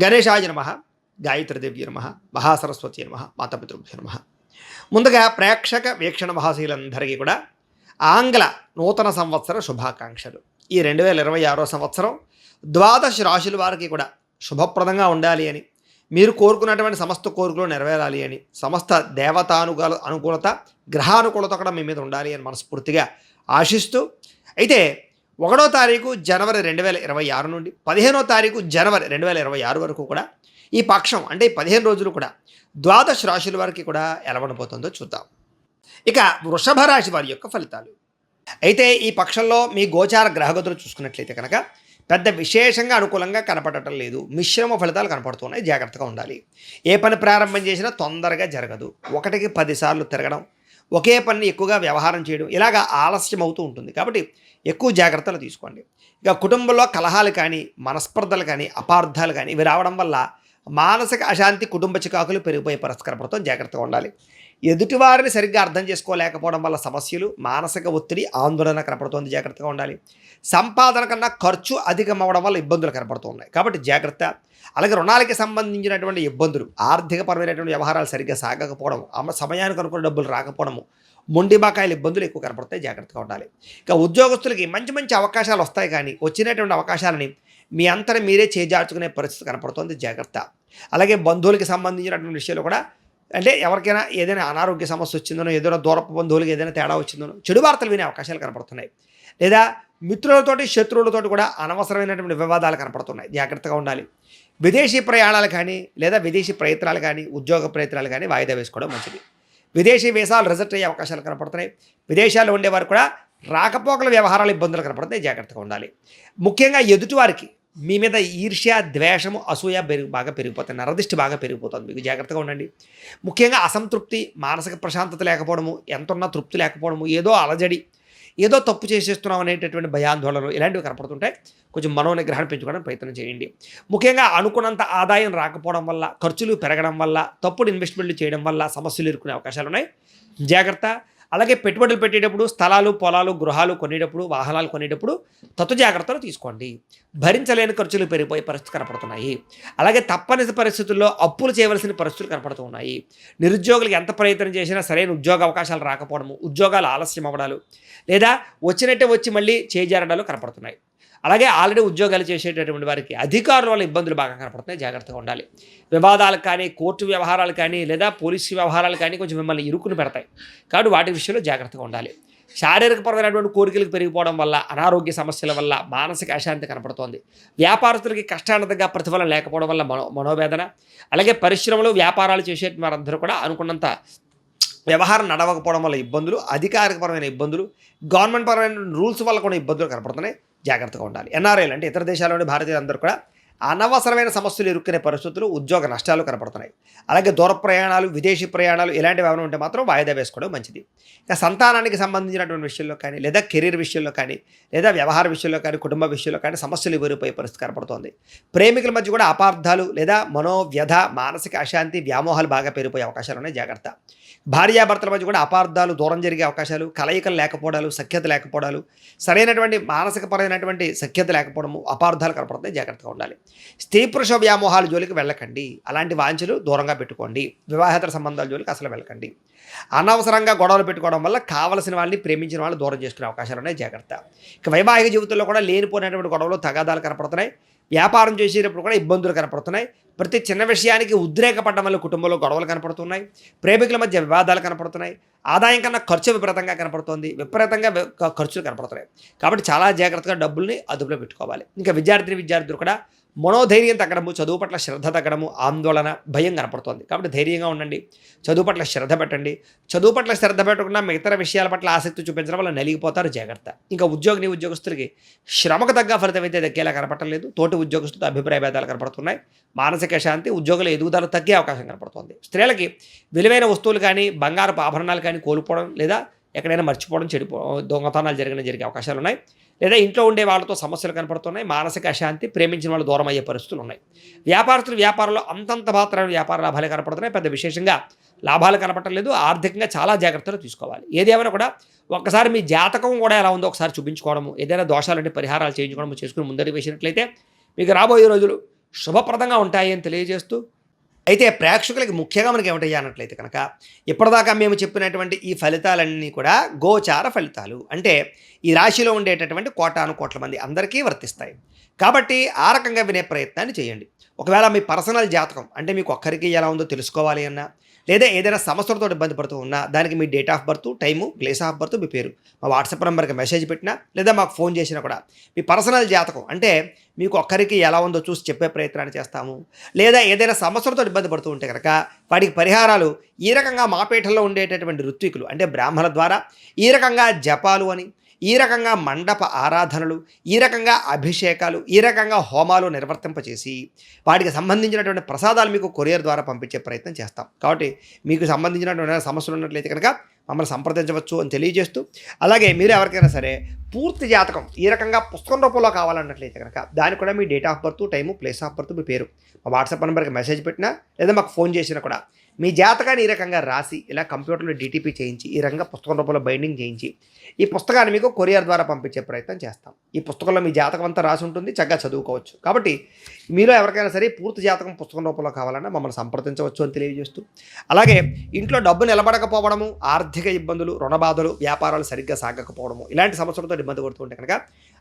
గణేశాయ నమః, గాయత్రీదేవ్య నమః, మహాసరస్వతి నమః, మాతాపితృభ్యో నమః. ముందుగా ప్రేక్షక వీక్షణ మహాశీలందరికీ కూడా ఆంగ్ల నూతన సంవత్సర శుభాకాంక్షలు. ఈ 2026 సంవత్సరం ద్వాదశ రాశుల వారికి కూడా శుభప్రదంగా ఉండాలి అని, మీరు కోరుకున్నటువంటి సమస్త కోరికలు నెరవేరాలి అని, సమస్త అనుకూలత గ్రహానుకూలత కూడా మీ మీద ఉండాలి అని మనస్ఫూర్తిగా ఆశిస్తూ, అయితే 1వ తారీఖు జనవరి 2026 నుండి 15వ తారీఖు జనవరి 2026 వరకు కూడా ఈ పక్షం అంటే 15 రోజులు కూడా ద్వాదశ రాశుల వారికి కూడా ఎలా ఉండబోతుందో చూద్దాం. ఇక వృషభ రాశి వారి యొక్క ఫలితాలు. అయితే ఈ పక్షంలో మీ గోచార గ్రహగతులు చూసుకున్నట్లయితే కనుక పెద్ద విశేషంగా అనుకూలంగా కనపడటం లేదు. మిశ్రమ ఫలితాలు కనపడుతున్నాయి. జాగ్రత్తగా ఉండాలి. ఏ పని ప్రారంభం చేసినా తొందరగా జరగదు. 1కి 10 సార్లు తిరగడం, ఒకే పని ఎక్కువగా వ్యవహారం చేయడం ఇలాగా ఆలస్యం అవుతూ ఉంటుంది. కాబట్టి ఎక్కువ జాగ్రత్తలు తీసుకోండి. ఇక కుటుంబంలో కలహాలు కానీ, మనస్పర్ధలు కానీ, అపార్థాలు కానీ ఇవి రావడం వల్ల మానసిక అశాంతి, కుటుంబ చికాకులు పెరిగిపోయే పరిష్కారపడతాం. జాగ్రత్తగా ఉండాలి. ఎదుటివారిని సరిగ్గా అర్థం చేసుకోలేకపోవడం వల్ల సమస్యలు, మానసిక ఒత్తిడి, ఆందోళన కనపడుతుంది. జాగ్రత్తగా ఉండాలి. సంపాదన కన్నా ఖర్చు అధికమవడం వల్ల ఇబ్బందులు కనపడుతూ ఉన్నాయి. కాబట్టి జాగ్రత్త. అలాగే రుణాలకి సంబంధించినటువంటి ఇబ్బందులు, ఆర్థికపరమైనటువంటి వ్యవహారాలు సరిగ్గా సాగకపోవడం, సమయానికి అనుకున్న డబ్బులు రాకపోవడము, మొండి బకాయిల ఇబ్బందులు ఎక్కువ కనపడతాయి. జాగ్రత్తగా ఉండాలి. ఇక ఉద్యోగస్తులకి మంచి మంచి అవకాశాలు వస్తాయి, కానీ వచ్చినటువంటి అవకాశాలని మీ అంతటా మీరే చేజార్చుకునే పరిస్థితి కనపడుతుంది. జాగ్రత్త. అలాగే బంధువులకి సంబంధించినటువంటి విషయాలు కూడా, అంటే ఎవరికైనా ఏదైనా అనారోగ్య సమస్య వచ్చిందనో, ఏదైనా దూరపు బంధువులకి ఏదైనా తేడా వచ్చిందనో చెడు వార్తలు వినే అవకాశాలు కనపడుతున్నాయి. లేదా మిత్రులతోటి, శత్రువులతోటి కూడా అనవసరమైనటువంటి వివాదాలు కనపడుతున్నాయి. జాగ్రత్తగా ఉండాలి. విదేశీ ప్రయాణాలు కానీ, లేదా విదేశీ ప్రయత్నాలు కానీ, ఉద్యోగ ప్రయత్నాలు కానీ వాయిదా వేసుకోవడం మంచిది. విదేశీ వీసాలు రిజెక్ట్ అయ్యే అవకాశాలు కనపడుతున్నాయి. విదేశాల్లో ఉండేవారు కూడా రాకపోకల వ్యవహారాలు ఇబ్బందులు కనపడుతున్నాయి. జాగ్రత్తగా ఉండాలి. ముఖ్యంగా ఎదుటివారికి మీ మీద ఈర్ష్య, ద్వేషము, అసూయ బాగా పెరిగిపోతాయి. నరదిష్టి బాగా పెరిగిపోతుంది. మీకు జాగ్రత్తగా ఉండండి. ముఖ్యంగా అసంతృప్తి, మానసిక ప్రశాంతత లేకపోవడము, ఎంతున్నా తృప్తి లేకపోవడము, ఏదో అలజడి, ఏదో తప్పు చేసేస్తున్నాం అనేటటువంటి భయాందోళనలు ఇలాంటివి కనపడుతుంటాయి. కొంచెం మనోనిగ్రహాన్ని పెంచుకోవడానికి ప్రయత్నం చేయండి. ముఖ్యంగా అనుకున్నంత ఆదాయం రాకపోవడం వల్ల, ఖర్చులు పెరగడం వల్ల, తప్పుడు ఇన్వెస్ట్మెంట్లు చేయడం వల్ల సమస్యలు ఎదుర్కొనే అవకాశాలు ఉన్నాయి. జాగ్రత్త. అలాగే పెట్టుబడులు పెట్టేటప్పుడు, స్థలాలు, పొలాలు, గృహాలు కొనేటప్పుడు, వాహనాలు కొనేటప్పుడు తత్వ జాగ్రత్తలు తీసుకోండి. భరించలేని ఖర్చులు పెరిగిపోయే పరిస్థితులు కనపడుతున్నాయి. అలాగే తప్పని పరిస్థితుల్లో అప్పులు చేయవలసిన పరిస్థితులు కనపడుతూ ఉన్నాయి. నిరుద్యోగులకు ఎంత ప్రయత్నం చేసినా సరైన ఉద్యోగ అవకాశాలు రాకపోవడము, ఉద్యోగాలు ఆలస్యం అవ్వడాలు, లేదా వచ్చినట్టే వచ్చి మళ్ళీ చేజారడాలు కనపడుతున్నాయి. అలాగే ఆల్రెడీ ఉద్యోగాలు చేసేటటువంటి వారికి అధికారుల వల్ల ఇబ్బందులు బాగా కనపడుతున్నాయి. జాగ్రత్తగా ఉండాలి. వివాదాలు కానీ, కోర్టు వ్యవహారాలు కానీ, లేదా పోలీసు వ్యవహారాలు కానీ కొంచెం మిమ్మల్ని ఇరుకుని పెడతాయి. కాబట్టి వాటి విషయంలో జాగ్రత్తగా ఉండాలి. శారీరకపరమైనటువంటి కోరికలకు పెరిగిపోవడం వల్ల, అనారోగ్య సమస్యల వల్ల మానసిక అశాంతి కనపడుతోంది. వ్యాపారస్తులకి కష్టానికి ప్రతిఫలం లేకపోవడం వల్ల మనోవేదన. అలాగే పరిశ్రమలు, వ్యాపారాలు చేసే వారందరూ కూడా అనుకున్నంత వ్యవహారం నడవకపోవడం వల్ల ఇబ్బందులు, అధికారికపరమైన ఇబ్బందులు, గవర్నమెంట్ పరమైన రూల్స్ వల్ల కూడా ఇబ్బందులు కనపడుతున్నాయి. జాగ్రత్తగా ఉండాలి. ఎన్ఆర్ఐలు అంటే ఇతర దేశాల్లోని భారతీయులందరూ కూడా అనవసరమైన సమస్యలు ఇరుక్కునే పరిస్థితులు, ఉద్యోగ నష్టాలు కనపడుతున్నాయి. అలాగే దూర ప్రయాణాలు, విదేశీ ప్రయాణాలు ఇలాంటివి ఏమైనా ఉంటే మాత్రం వాయిదా వేసుకోవడం మంచిది. ఇక సంతానానికి సంబంధించినటువంటి విషయంలో కానీ, లేదా కెరీర్ విషయంలో కానీ, లేదా వ్యవహార విషయంలో కానీ, కుటుంబ విషయంలో కానీ సమస్యలు ఎదురైపోయే పరిస్థితి కనపడుతోంది. ప్రేమికుల మధ్య కూడా అపార్థాలు, లేదా మనోవ్యధ, మానసిక అశాంతి, వ్యామోహాలు బాగా పెరిగిపోయే అవకాశాలు ఉన్నాయి. జాగ్రత్త. భార్యాభర్తల మధ్య కూడా అపార్థాలు, దూరం జరిగే అవకాశాలు, కలయికలు లేకపోవడాలు, సఖ్యత లేకపోవడాలు, సరైనటువంటి మానసికపరమైనటువంటి సఖ్యత లేకపోవడము, అపార్థాలు కనపడతాయి. జాగ్రత్తగా ఉండాలి. స్త్రీ పురుష వ్యామోహాల జోలికి వెళ్ళకండి. అలాంటి వాంఛలు దూరంగా పెట్టుకోండి. వివాహేతర సంబంధాల జోలికి అసలు వెళ్ళకండి. అనవసరంగా గొడవలు పెట్టుకోవడం వల్ల కావలసిన వాళ్ళని, ప్రేమించిన వాళ్ళని దూరం చేసుకునే అవకాశాలు ఉన్నాయి. జాగ్రత్త. ఇక వైవాహిక జీవితంలో కూడా లేనిపోయినటువంటి గొడవలు, తగాదాలు కనపడుతున్నాయి. వ్యాపారం చేసేటప్పుడు కూడా ఇబ్బందులు కనపడుతున్నాయి. ప్రతి చిన్న విషయానికి ఉద్రేకపడడం వల్ల కుటుంబంలో గొడవలు కనపడుతున్నాయి. ప్రేమికుల మధ్య వివాదాలు కనపడుతున్నాయి. ఆదాయం కన్నా ఖర్చు విపరీతంగా కనపడుతుంది. విపరీతంగా ఖర్చులు కనపడుతున్నాయి. కాబట్టి చాలా జాగ్రత్తగా డబ్బుల్ని అదుపులో పెట్టుకోవాలి. ఇంకా విద్యార్థులు కూడా మనోధైర్యం తగ్గడము, చదువు పట్ల శ్రద్ధ తగ్గడము, ఆందోళన, భయం కనపడుతోంది. కాబట్టి ధైర్యంగా ఉండండి. చదువు పట్ల శ్రద్ధ పెట్టండి. చదువు పట్ల శ్రద్ధ పెట్టకుండా మిగతా విషయాల పట్ల ఆసక్తి చూపించడం వల్ల నలిగిపోతారు. జాగ్రత్త. ఇంకా ఉద్యోగస్తులకి శ్రమకు తగ్గ ఫలితం అయితే దక్కేలా కనపడలేదు. తోటి ఉద్యోగస్తులతో అభిప్రాయ భేదాలు కనపడుతున్నాయి. మానసిక శాంతి, ఉద్యోగుల ఎదుగుదల తగ్గే అవకాశం కనపడుతుంది. స్త్రీలకి విలువైన వస్తువులు కానీ, బంగారపు ఆభరణాలు కానీ కోల్పోవడం, లేదా ఎక్కడైనా మర్చిపోవడం, దొంగతనాలు జరిగే అవకాశాలు ఉన్నాయి. లేదా ఇంట్లో ఉండే వాళ్ళతో సమస్యలు కనపడుతున్నాయి. మానసిక అశాంతి, ప్రేమించిన వాళ్ళు దూరం అయ్యే పరిస్థితులు ఉన్నాయి. వ్యాపారంలో అంతంత మాత్రమే వ్యాపార లాభాలే కనపడుతున్నాయి. పెద్ద విశేషంగా లాభాలు కనపడలేదు. ఆర్థికంగా చాలా జాగ్రత్తలు తీసుకోవాలి. ఏదేమైనా కూడా ఒక్కసారి మీ జాతకం కూడా ఎలా ఉందో ఒకసారి చూపించుకోవడము, ఏదైనా దోషాలంటే పరిహారాలు చేయించుకోవడము చేసుకుని ముందరికి వేసినట్లయితే మీకు రాబోయే రోజులు శుభప్రదంగా ఉంటాయి అని తెలియజేస్తూ, అయితే ప్రేక్షకులకి ముఖ్యంగా మనకి ఏమిటయ్యా అన్నట్లయితే కనుక, ఇప్పటిదాకా మేము చెప్పినటువంటి ఈ ఫలితాలన్నీ కూడా గోచార ఫలితాలు. అంటే ఈ రాశిలో ఉండేటటువంటి కోటాను కోట్ల మంది అందరికీ వర్తిస్తాయి. కాబట్టి ఆ రకంగా వినే ప్రయత్నాన్ని చేయండి. ఒకవేళ మీ పర్సనల్ జాతకం అంటే మీకు ఒక్కరికి ఎలా ఉందో తెలుసుకోవాలి అన్నా, లేదా ఏదైనా సమస్యలతో ఇబ్బంది పడుతూ ఉన్నా, దానికి మీ date of birth, time, place of birth, మీ పేరు మా వాట్సాప్ నెంబర్కి మెసేజ్ పెట్టినా, లేదా మాకు ఫోన్ చేసినా కూడా మీ పర్సనల్ జాతకం అంటే మీకు ఒక్కరికి ఎలా ఉందో చూసి చెప్పే ప్రయత్నాన్ని చేస్తాము. లేదా ఏదైనా సమస్యలతో ఇబ్బంది పడుతూ ఉంటే కనుక వాటికి పరిహారాలు ఈ రకంగా మా పీఠంలో ఉండేటటువంటి ఋత్వికులు అంటే బ్రాహ్మణుల ద్వారా ఈ రకంగా జపాలు అని, ఈ రకంగా మండప ఆరాధనలు, ఈ రకంగా అభిషేకాలు, ఈ రకంగా హోమాలు నిర్వర్తింపచేసి వాటికి సంబంధించినటువంటి ప్రసాదాలు మీకు కొరియర్ ద్వారా పంపించే ప్రయత్నం చేస్తాం. కాబట్టి మీకు సంబంధించినటువంటి సమస్యలు ఉన్నట్లయితే కనుక మమ్మల్ని సంప్రదించవచ్చు అని తెలియజేస్తూ, అలాగే మీరు ఎవరికైనా సరే పూర్తి జాతకం ఈ రకంగా పుస్తకం రూపంలో కావాలన్నట్లయితే కనుక దానికి కూడా మీ date of birth, time, place of birth, మీ పేరు మా వాట్సాప్ నెంబర్కి మెసేజ్ పెట్టినా, లేదా మాకు ఫోన్ చేసినా కూడా మీ జాతకాన్ని ఈ రకంగా రాసి ఇలా కంప్యూటర్లో డిటిపి చేయించి ఈ రకంగా పుస్తకం రూపంలో బైండింగ్ చేయించి ఈ పుస్తకాన్ని మీకు కొరియర్ ద్వారా పంపించే ప్రయత్నం చేస్తాం. ఈ పుస్తకంలో మీ జాతకం అంతా రాసి ఉంటుంది, చక్కగా చదువుకోవచ్చు. కాబట్టి మీలో ఎవరికైనా సరే పూర్తి జాతకం పుస్తకం రూపంలో కావాలన్నా మమ్మల్ని సంప్రదించవచ్చు అని తెలియజేస్తూ, అలాగే ఇంట్లో డబ్బు నిలబడకపోవడము, ఆర్థిక ఇబ్బందులు, రుణ బాధలు, వ్యాపారాలు సరిగ్గా సాగకపోవడము, ఇలాంటి సమస్యలతో ఇబ్బంది పడుతుంటే కనుక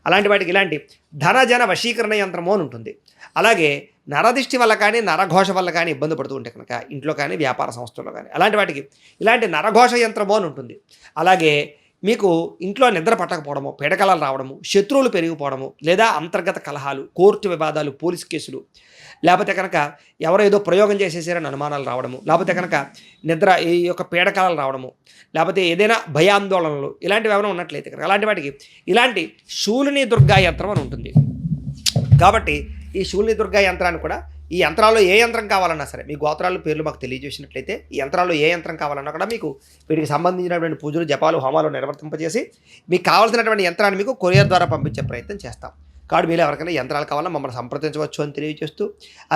అలాంటి వాటికి ఇలాంటి ధనజన వశీకరణ యంత్రము అని ఉంటుంది. అలాగే నరదిష్టి వల్ల కానీ, నరఘోష వల్ల కానీ ఇబ్బంది పడుతూ ఉంటే కనుక ఇంట్లో కానీ, వ్యాపార సంస్థల్లో కానీ అలాంటి వాటికి ఇలాంటి నరఘోష యంత్రము అని ఉంటుంది. అలాగే మీకు ఇంట్లో నిద్ర పట్టకపోవడము, పీడకలలు రావడము, శత్రువులు పెరిగిపోవడము, లేదా అంతర్గత కలహాలు, కోర్టు వివాదాలు, పోలీస్ కేసులు, లేకపోతే కనుక ఎవరో ఏదో ప్రయోగం చేసేసారని అనుమానాలు రావడము, లేకపోతే కనుక నిద్ర ఈ యొక్క పీడకలలు రావడము, లేకపోతే ఏదైనా భయాందోళనలు ఇలాంటివి ఏమైనా ఉన్నట్లయితే కనుక అలాంటి వాటికి ఇలాంటి శూలిని దుర్గా యంత్రం అని ఉంటుంది. కాబట్టి ఈ శూలిని దుర్గా యంత్రాన్ని కూడా ఈ యంత్రాల్లో ఏ యంత్రం కావాలన్నా సరే మీ గోత్రాలు పేర్లు మాకు తెలియజేసినట్లయితే ఈ యంత్రాల్లో ఏ యంత్రం కావాలన్నా కూడా మీకు వీటికి సంబంధించినటువంటి పూజలు, జపాలు, హోమాలు నిర్వర్తింపజేసి మీకు కావాల్సినటువంటి యంత్రాన్ని మీకు కొరియర్ ద్వారా పంపించే ప్రయత్నం చేస్తాం. కాబట్టి మీరు ఎవరికైనా యంత్రాలు కావాలన్నా మమ్మల్ని సంప్రదించవచ్చు అని తెలియజేస్తూ,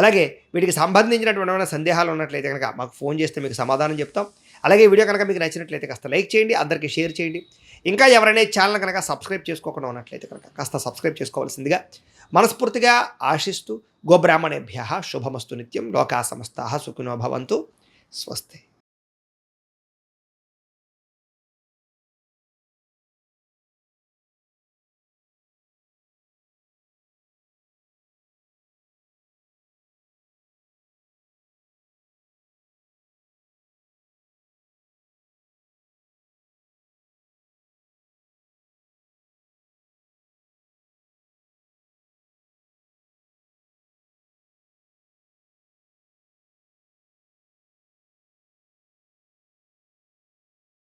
అలాగే వీటికి సంబంధించినటువంటి సందేహాలు ఉన్నట్లయితే కనుక మాకు ఫోన్ చేస్తే మీకు సమాధానం చెప్తాం. అలాగే వీడియో కనుక మీకు నచ్చినట్లయితే కాస్త లైక్ చేయండి, అందరికీ షేర్ చేయండి. ఇంకా ఎవరైనా ఛానల్ కనుక సబ్స్క్రైబ్ చేసుకోకుండా ఉన్నట్లయితే కనుక కాస్త సబ్స్క్రైబ్ చేసుకోవాల్సిందిగా మనస్ఫూర్తిగా ఆశిస్తూ, గోబ్రాహ్మణేభ్యః శుభమస్తు నిత్యం, లోకా సమస్తాః సుఖినో భవంతు, స్వస్తి.